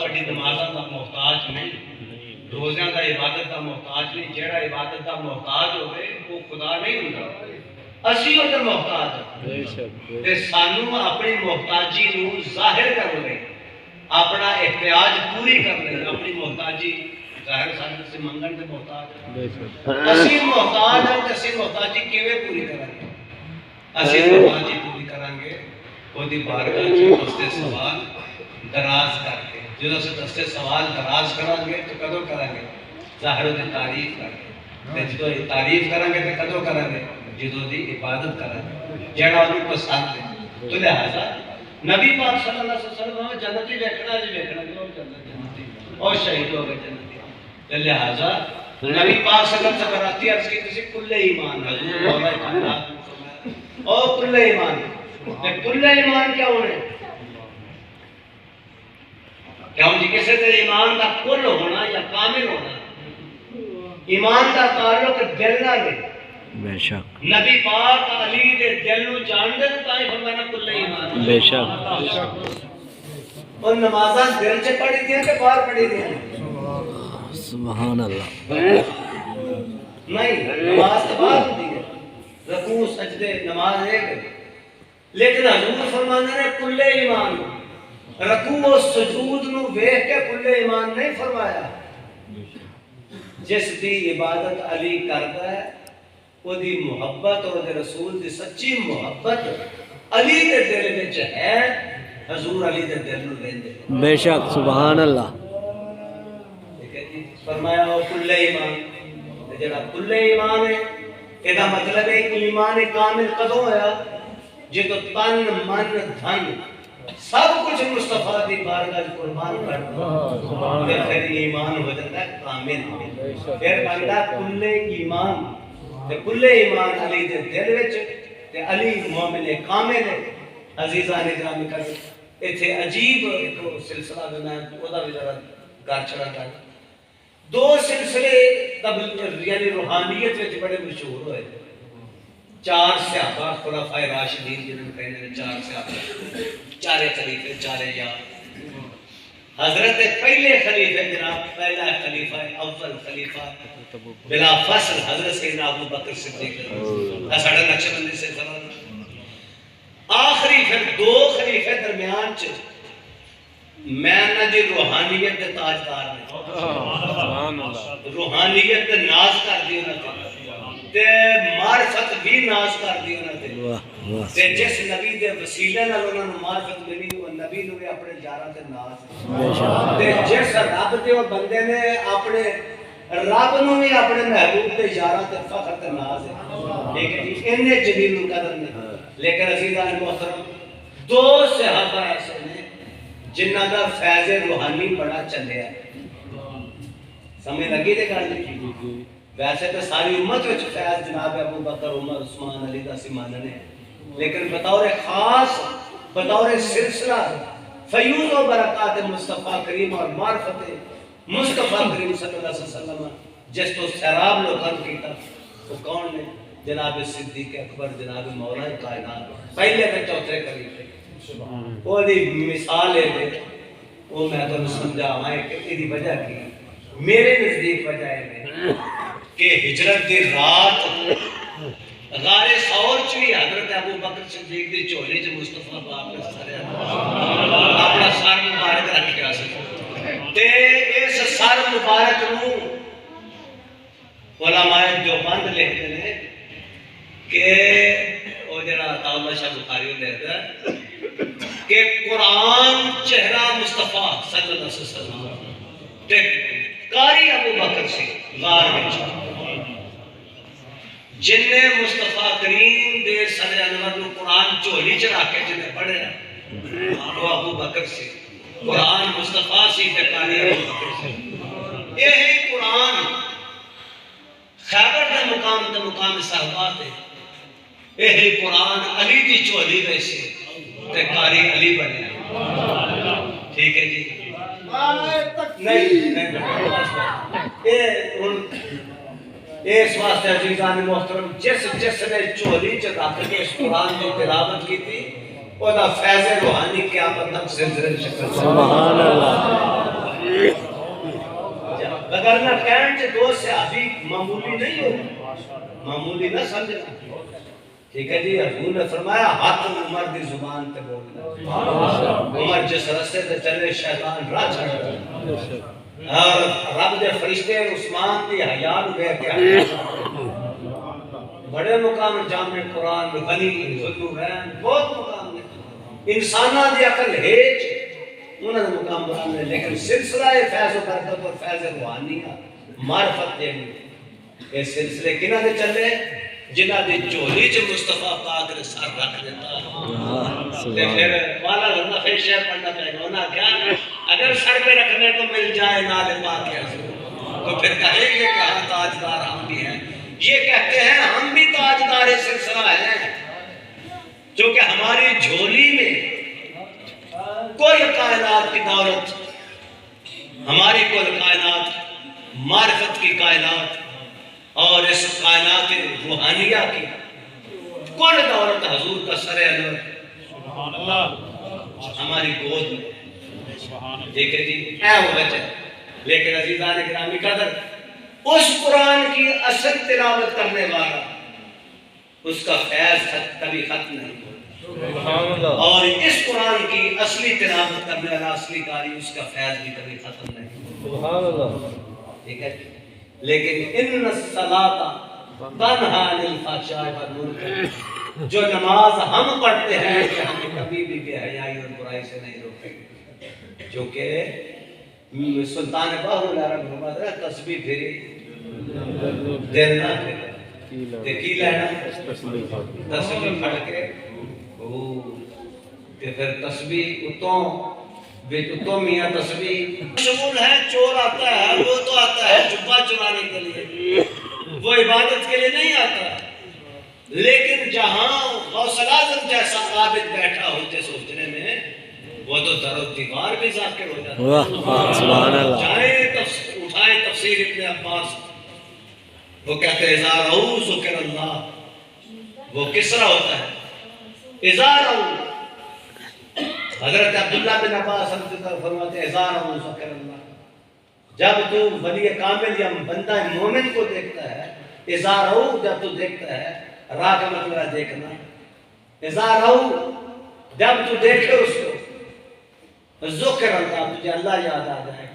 ਸਾਡੀ ਨਮਾਜ਼ਾਂ ਦਾ ਮੁਹਤਾਜ ਨਹੀਂ, روزیاں دا عبادت دا محتاج نہیں. جیڑا عبادت دا محتاج ہوئے وہ خدا نہیں ہوتا. اسی ہو دا محتاج تے سانو اپنی محتاجی نو ظاہر کر لے, اپنا احتیاج پوری کر لے. اپنی محتاجی ظاہر سانو سے منگن دے محتاج اسی محتاج ہیں. اسی محتاجی کیویں پوری کریں گے؟ اسی محتاجی پوری کریں گے وہ دی بارگاہ چ دستے سوال دراز کر کے. جدو سے دستے سوال دراز کریں گے تو کدو کریں گے؟ ظاہر دی تعریف کر کے. جدو تعریف کریں گے تو کدو کریں گے؟ جدو دی عبادت کریں گے جیڑا انہوں پسند ہے. تو لہذا نبی پاک صلی اللہ علیہ وسلم جنتی دیکھنا جی دیکھنا جو جنتی اور شہید ہو گئے جنتی. لہذا نبی پاک صلی اللہ علیہ وسلم براتی عرض کی کسی کل ایمان حضور مولا کائنات اور کل ایمان. کل ایمان کیا ہونے؟ کیوں جی کسی دے ایمان دا کل ہونا یا کامل ہونا؟ ایمان دا تعلق دل نہ لے. بے شک نبی پاک علی دے دل نو جان دے تو تائیں فرمانا کل ایمان. بے شک اور نمازاں دل سے پڑھی دیا کہ باہر پڑھی دیا؟ سبحان اللہ. نہیں, نماز تو باہر ہوتی ہے, رکوع سجدے نماز ایک ہے. لیکن حضور فرمانا نے کل ایمان. رکوع و سجود نو ویکھ کے کل ایمان نہیں فرمایا. جس دی عبادت علی کرتا ہے وہ دی محبت اور دے رسول دی سچی محبت علی دے دل وچ ہے. حضور علی دے دل نو لیندے. بے شک سبحان اللہ. فرمایا وہ کل ایمان. جڑا کل ایمان ہے ادا مطلب ہے ایمان کامل کدوں ہویا؟ جدو تن من دھن سب کچھ مصطفیٰ دی بارگاہ قربان کر دو پھر ایمان ہو جاتا ہے کامل. پھر بندہ کل ایمان. کل ایمان علی دے دل وچ تے علی مومن کامل ہے. عزیزان گرامی کرے ایتھے عجیب ایک سلسلہ دینا ہے او دا بھی ذرا گھر چھڑا کر. دو سلسلے یعنی روحانیت وچ بڑے مشہور ہوئے. چار صحابہ خلفائے راشدین جنہوں کہنے ہیں چار صحابہ, چارے خلیفے چارے یار. حضرت پہلے خلیفے جناب پہلا خلیفہ اول خلیفہ بلا فصل حضرت سیدنا ابو بکر صدیق ساڑھا نقشبندی سے سلام. آخری پھر دو خلیفے درمیان چ میں نہ جی روحانیت دے تاجدار نے, روحانیت دے ناز کر دی انہوں نے تے معرفت بھی ناز کر دی انہوں نے. تے جس نبی دے وسیلے نال انہوں نے معرفت ملی وہ نبی نو اپنے یاراں تے ناز. تے جس رب دے او بندے نے اپنے رب نو بھی اپنے محبوب تے یاراں تے فخر تے ناز ہے. ٹھیک ہے جی, اننے جلیل القدر نے. لیکن عزیزان محترم دو صحابہ ایسے نے جنہ دا فیض روحانی بڑا چلے ہے. سمجھ لگی دے گل جی؟ ویسے تو ساری امت وچ فیض جناب ابو بکر عمر عثمان علی دا سمانن ہے, لیکن بطور خاص بطور سلسلہ فیوض و برکات مصطفیٰ کریم اور معرفت مصطفیٰ کریم صلی اللہ علیہ وسلم جس تو سیراب لوکن کیتا وہ کون نے؟ جناب صدیق اکبر جناب مولا کائنات پہلے تے چوتھے خلیفے. وہ دی مثال ہے وہ میں تو سمجھاواں کہ ایدی وجہ کی میرے نزدیک وجہ ہے کہ ہجرت دی رات غار ثور چ بھی حضرت ابو بکر صدیق دی جھولی چ مصطفیٰ پاک نے اپنا سر مبارک رکھیا سی. تے اس سر مبارک نو علماء دیوبند لکھتے ہیں کہ وہ جڑا عطاءاللہ شاہ بخاری لکھتا ہے کہ قرآن چہرہ مصطفیٰ صلی اللہ علیہ وسلم تے قاری ابو بکر سے غار وچ جن نے مصطفیٰ کریم دے صدر انور نو قرآن جھولی چ رکھ کے جن نے پڑھیا وہ ابو بکر سے. قرآن مصطفیٰ سی تے قاری ابو بکر سے. یہی قرآن خیبر دے مقام تے مقام صحابہ تے یہی قرآن علی دی جھولی ویسے تے قاری علی بنے. ٹھیک ہے جی؟ نہیں اس واسطے عزیزان محترم جس نے چولی چ رکھ کے اس قرآن کی تلاوت کی تھی وہ فیض روحانی قیامت تک زندہ شکل. سبحان اللہ. دو صحابی معمولی نہیں ہو، معمولی نہ سمجھنا، ٹھیک ہے جی۔ حضور نے فرمایا ہاتھ عمر دی زبان تے بولنا، عمر جس رستے تے چلے شیطان راہ چھڑ دے، اور رب دے فرشتے عثمان دی حیا نو دیکھ کے بڑے مقام جامع قرآن غنی ذوالنورین بہت مقام نے، انساناں دی عقل ہیچ انہاں دا مقام بلند ہے، لیکن سلسلہ فیض و برکت اور فیض روحانیہ معرفت دے یہ سلسلے کنہاں دے چلے؟ جنہاں دی جھولی چ مصطفیٰ پاک نے سر رکھ دیتا، تے پھر والا لڑنا پھر شعر پڑھنا پڑے گا، انہاں کیا اگر سر پہ رکھنے کو مل جائے نال پاک حضور تو پھر کہیں گے کہ ہم تاجدار ہم بھی ہیں۔ یہ کہتے ہیں ہم بھی تاجدار سلسلہ ہیں، چونکہ ہماری جھولی میں کوئی کائنات کی دولت، ہماری کوئی کائنات معرفت کی کائنات اور اس کائنات روحانیہ کی کل دولت حضور کا سر انور ہماری گود میں، ٹھیک ہے جی، اے وہ بچے۔ لیکن عزیزان گرامی قدر، اس قرآن کی اصل تلاوت کرنے والا اس کا فیض کبھی ختم نہیں، اور اس قرآن کی اصلی تلاوت کرنے والا اصلی قاری اس کا فیض بھی کبھی ختم نہیں، ٹھیک ہے۔ لیکن ان الصلاۃ تنہا عن الفحشاء والمنکر، جو نماز ہم پڑھتے ہیں کہ ہمیں کبھی بھی بے حیائی اور برائی سے نہیں روکے، جو کہ سلطان باہر العرب فرماتا ہے تسبیح پھری دل نہ پھرے تے کی لینا تسبیح پڑھ کے تے پھر تسبیح اتوں میاں تسبیح شمول ہے، چور آتا ہے وہ تو آتا ہے جبہ چرانے کے لیے، وہ عبادت کے لیے نہیں آتا، لیکن جہاں غوث اعظم جیسا عابد بیٹھا ہوتے سوچنے میں وہ تو در و دیوار بھی ذاکر ہو جاتا ہے۔ سبحان اللہ۔ جائیں اٹھائیں تفسیر ابن عباس، وہ کہتے ہیں اذا رؤوا ذکر اللہ، وہ کس طرح ہوتا ہے؟ اذا رؤوا، حضرت عبداللہ بن عباس فرماتے ہیں اذا رؤوا ذکر اللہ، جب تو ولی کامل یا بندہ مومن کو دیکھتا ہے، اذا رؤوا جب تو دیکھتا ہے، راہ کا مطلب ہے دیکھنا، اذا رؤوا جب تو دیکھے اس کو، ذکر اللہ تجھے اللہ یاد آ جائے گا۔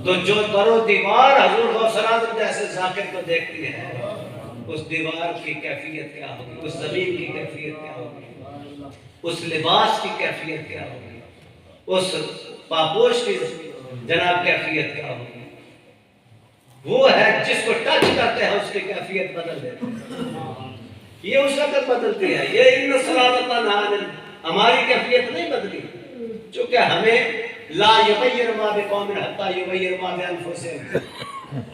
تو جو در و دیوار حضور غوث اعظم جیسے ذاکر کو دیکھتی ہے، اس دیوار کی کیفیت کیا ہوگی، اس زمین کی کیفیت کیا ہوگی، اس لباس کی کیفیت کیا ہوگی، اس پاپوش کی جناب کیفیت کیا ہوگی۔ وہ ہے جس کو ٹچ کرتے ہیں اس کی کیفیت بدل دیتے ہیں، یہ اس وقت بدلتی ہے۔ یہ ان صلاۃ تنہا، ہماری کیفیت نہیں بدلی، چونکہ ہمیں لا یغیر ما بقوم حتی یغیر ما بانفسہم،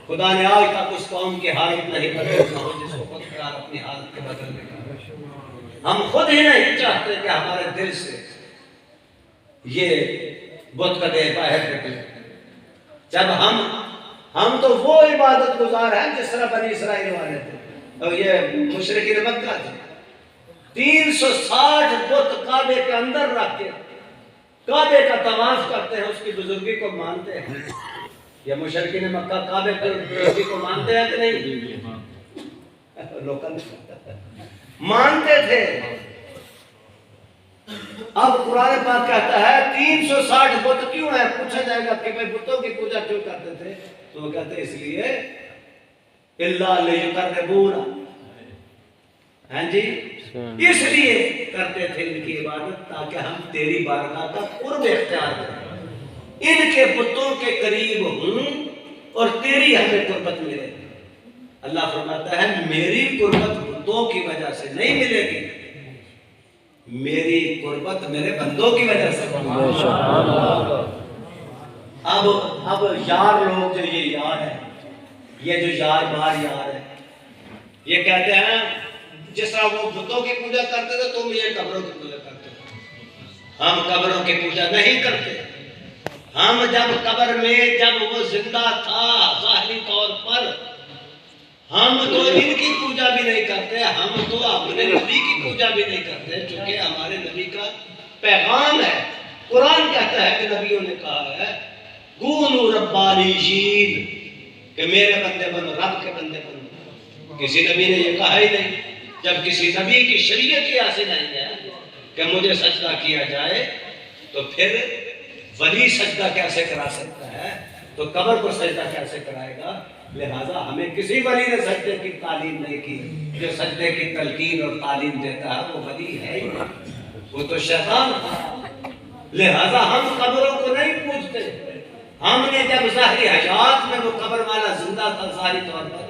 خدا نے آج تک اس قوم کی حالت نہیں بدلی جس کو خود خیال اپنی حالت کے بدلنے کا۔ ہم خود ہی نہیں چاہتے کہ ہمارے دل سے یہ بت کا دے باہر نکلے، جب ہم تو وہ عبادت گزار ہیں جس طرح بنی اسرائیل والے تھے، اور یہ مشرکین مکہ تھے، 360 بت کعبے کے اندر رکھ کے کعبے کا طواف کرتے ہیں، اس کی بزرگی کو مانتے ہیں۔ یہ مشرکین مکہ کعبے کی بزرگی کو مانتے ہیں کہ نہیں؟ لوکل مانتے تھے۔ اب قرآن پاک کہتا ہے 360 بت کیوں ہیں؟ پوچھا جائے گا کہ بھئی بتوں کی پوجا کیوں کرتے تھے؟ تو وہ کہتے ہیں اس لیے الا لیقربونا، ہاں جی، اس لیے کرتے تھے ان کی عبادت تاکہ ہم تیری بارگاہ کا قرب اختیار کریں، ان کے بتوں کے قریب ہوں اور تیری ہمیں قربت ملے۔ اللہ فرماتا ہے میری قربت بتوں کی وجہ سے نہیں ملے گی، میری قربت میرے بندوں کی وجہ سے۔ اب یار لوگ جو یہ یار ہے، یہ جو یار بار یار ہے، یہ کہتے ہیں جس طرح وہ بتوں کی پوجا کرتے تھے تم یہ قبروں کی پوجا کرتے ہو۔ ہم قبروں کی پوجا نہیں کرتے، ہم جب قبر میں جب وہ زندہ تھا ظاہری طور پر، ہم تو ان کی پوجا بھی نہیں کرتے، ہم تو اپنے نبی کی پوجا بھی نہیں کرتے، چونکہ ہمارے نبی کا پیغام ہے۔ قرآن کہتا ہے کہ نبیوں نے کہا ہے کونوا ربانیین، کہ کہ میرے بندے بنو، رب کے بندے بنو. کسی نبی نے یہ کہا ہی نہیں. جب کسی نبی کی شریعت ہی ایسی نہیں ہے کہ مجھے سجدہ کیا جائے تو پھر ولی سجدہ کیسے کرا سکتا ہے؟ تو قبر کو سجدہ کیسے کرائے گا؟ لہذا ہمیں کسی ولی نے سجدے کی تعلیم نہیں کی. جو سجدے کی تلقین اور تعلیم دیتا ہے وہ ولی ہے ہی نہیں، وہ تو شیطان ہے. لہذا ہم قبروں کو نہیں پوجتے. ہم نے جب ظاہری حیات میں وہ قبر والا زندہ تھا ظاہری طور پر،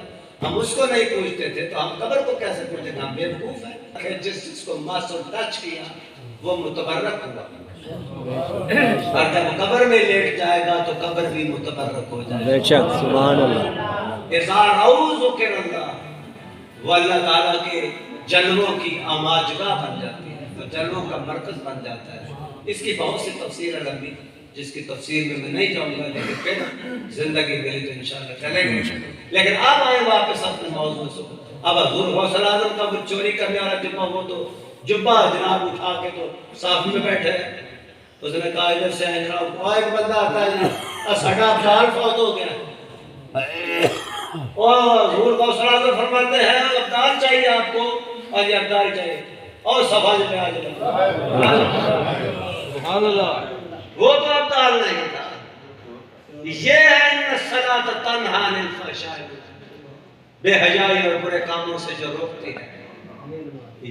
ہم اس کو نہیں پوجتے تھے، تو ہم قبر کو کیسے پوجتے تھے؟ ہم بیوقوف ہیں کہ جس کو مس اور ٹچ کیا وہ متبرک ہوا، اور جب قبر میں لیٹ جائے گا تو قبر بھی متبرک ہو جائے گا. بے شک سبحان اللہ. اذا رأوا ذکر اللہ، وہ اللہ تعالیٰ کے جلووں کی آماجگاہ بن جاتی ہے، تو جلووں کا مرکز بن جاتا ہے. اس کی بہت سی تفسیر ہے لمبی، جس کی تفسیر میں نہیں جاؤں گا، لیکن پھر زندگی میری تو انشاءاللہ چلے گی. لیکن اب آئے واپس اپنے موضوع سے. اب حضور غوث اعظم کا چوری کرنے والا جبہ، وہ تو جبہ جناب اٹھا کے تو صاف میں بیٹھے. اس نے کہا ادھر سے جناب ایک بندہ آتا ہے، ساڈا ابدال فوت ہو گیا. اور حضور غوث اعظم فرماتے ہیں ابدال چاہیے آپ کو، اور یہ ابدال چاہیے، اور صفحہ پہ آ جائے. سبحان اللہ. وہ تو ابدال نہیں تھا. یہ ہے ان الصلاۃ تنہی عن الفحشاء، بے حیائی اور برے کاموں سے جو روکتی ہے،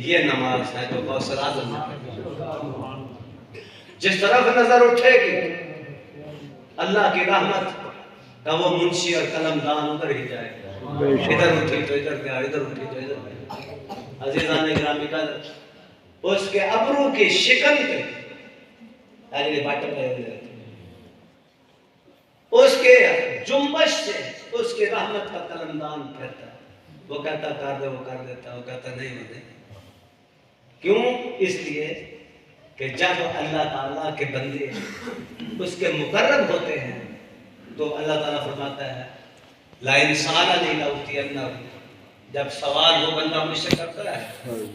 یہ نماز ہے جو غوث اعظم نے. جس طرف نظر اٹھے گی اللہ کی رحمت کا وہ منشی اور قلمدان ادھر ہی جائے گا. ادھر اٹھی تو ادھر گیا، ادھر اٹھی تو ادھر گیا. عزیزان گرامی قدر، اس کے ابرو کی شکن پہ اس کے جنبش سے اس کی رحمت کا قلمدان پھرتا ہے. وہ کہتا کر دے، وہ کر دیتا، وہ کہتا نہیں ہوتے. کیوں؟ اس لیے کہ جب اللہ تعالیٰ کے بندے اس کے مقرب ہوتے ہیں تو اللہ تعالیٰ فرماتا ہے لَإِنْ سَأَلَنِي لَأُعْطِيَنَّهُ، جب سوال وہ بندہ مجھ سے کرتا ہے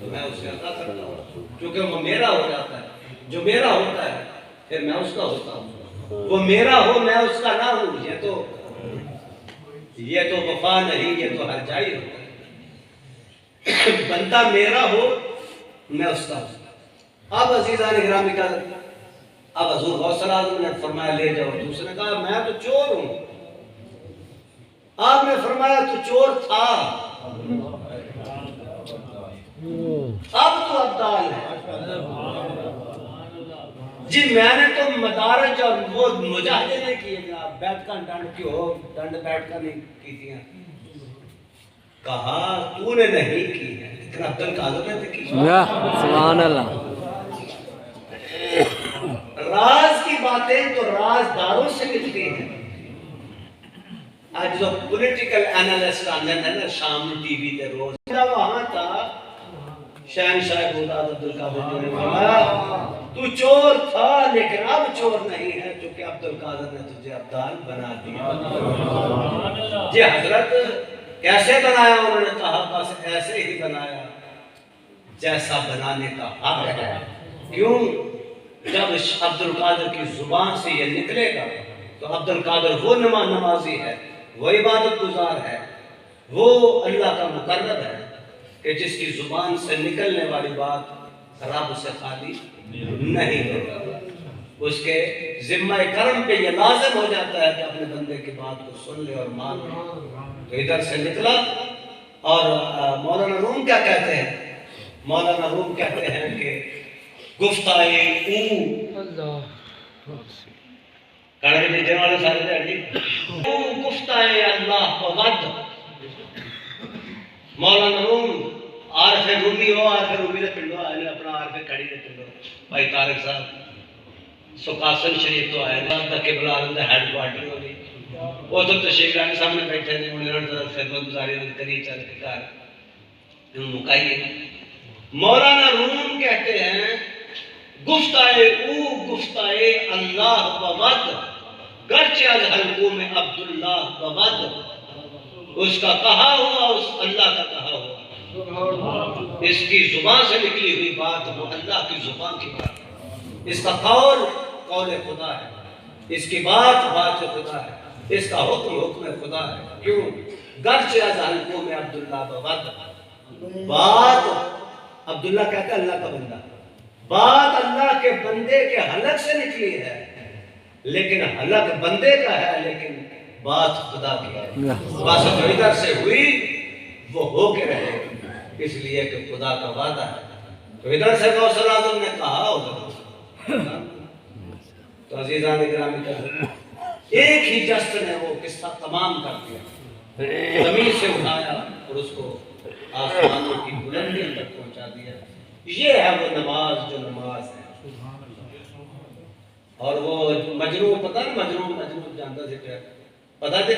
تو میں اس سے عطا کرتا ہوں، کیونکہ وہ میرا ہو جاتا ہے. جو میرا ہوتا ہے پھر میں اس کا ہوتا ہوں. وہ میرا ہو میں اس کا نہ ہوں، یہ تو وفا نہیں، یہ تو ہرجائی ہوتا ہے. بندہ میرا ہو میں اس کا ہوں. اب عزیزان گرامی کا اب حضور غوث اعظم نے فرمایا لے جاؤ. دوسرے نے کہا میں تو چور ہوں. آپ نے فرمایا تو چور تھا، اب تو ابدال ہے. جی میں نے تو مدارج اور وہ مجاہدے نہیں کیے، بیٹھ کر ڈنڈ کی ہو، ڈنڈ بیٹھ کر نہیں کی تھی. کہا تو نے نہیں کی ہے، لیکن عبد القادر نے کی. سبحان اللہ. راز کی باتیں تو رازداروں سے ملتی ہیں. آج جو پولیٹیکل اینالسٹ آنے ہیں نا شام ٹی وی دے روز، وہاں تھا شہنشاہ بغداد عبد القادر نے فرمایا تو چور تھا لیکن اب چور نہیں ہے، چونکہ عبد القادر نے تجھے ابدال بنا دیا. جی حضرت کیسے بنایا؟ انہوں نے کہا بس ایسے ہی بنایا جیسا بنانے کا حق ہے. کیوں؟ جب عبد القادر کی زبان سے یہ نکلے گا تو عبد القادر وہ نمازی ہے، وہ عبادت گزار ہے، وہ اللہ کا مقرب ہے کہ جس کی زبان سے نکلنے والی بات رب سے خالی نہیں ہوگا. اس کے ذمہ کرم پہ یہ لازم ہو جاتا ہے کہ اپنے بندے کی بات کو سن لے اور مان لے. تو ادھر سے نکلا. اور مولانا روم کیا کہتے ہیں؟ مولانا روم کہتے ہیں کہ گفتائے کڑے دیتے والے سارے دیڑی گفتائے اللہ بغد. مولانا روم عارف رومی ہو، عارف رومی دے پنڈو آئے نے اپنا عارف کھڑی دے پنڈو بھائی طارق صاحب سقاسن شریف تو آئے نے تک قبلہ عالم دے ہیڈ کوارٹر ہو گئی. وہ تو تشریف لانے سامنے بیٹھے تھے، انہوں نے خدمت گزاری انہوں نے کری چل کے کار انہوں مکائیے. مولانا روم کہتے ہیں گفتائے گفتائے اللہ بغد گرچہ از حلقوم عبداللہ بغد. اس کا کہا ہوا اس اللہ کا کہا ہوا، اس کی زبان سے نکلی ہوئی بات وہ اللہ کی زبان کی بات ہے. اس کا قول قول خدا ہے، اس کی بات بات خدا ہے. اس کا حکم خدا ہے. کیوں؟ گرچہ از حلقوں میں عبداللہ بود. بات عبداللہ کہتا ہے اللہ کا بندہ، بات اللہ کے بندے کے حلق سے نکلی ہے، لیکن حلق بندے کا ہے، لیکن بات خدا کی ہے. بات جو ادھر سے ہوئی وہ ہو کے رہے گی، اس لیے کہ خدا کا وعدہ ہے. تو ادھر سے غوث اعظم نے کہا ہوگا. تو عزیزان گرامی کا ایک ہی جست نے وہ قصہ تمام کر دیا، زمین سے اٹھایا اور اس کو آسمانوں کی بلندیوں تک پہنچا دیا. یہ ہے وہ نماز جو نماز ہے. اور وہ مجنون، پتہ ہے مجنون جانتا سے کیا پتہ تھے؟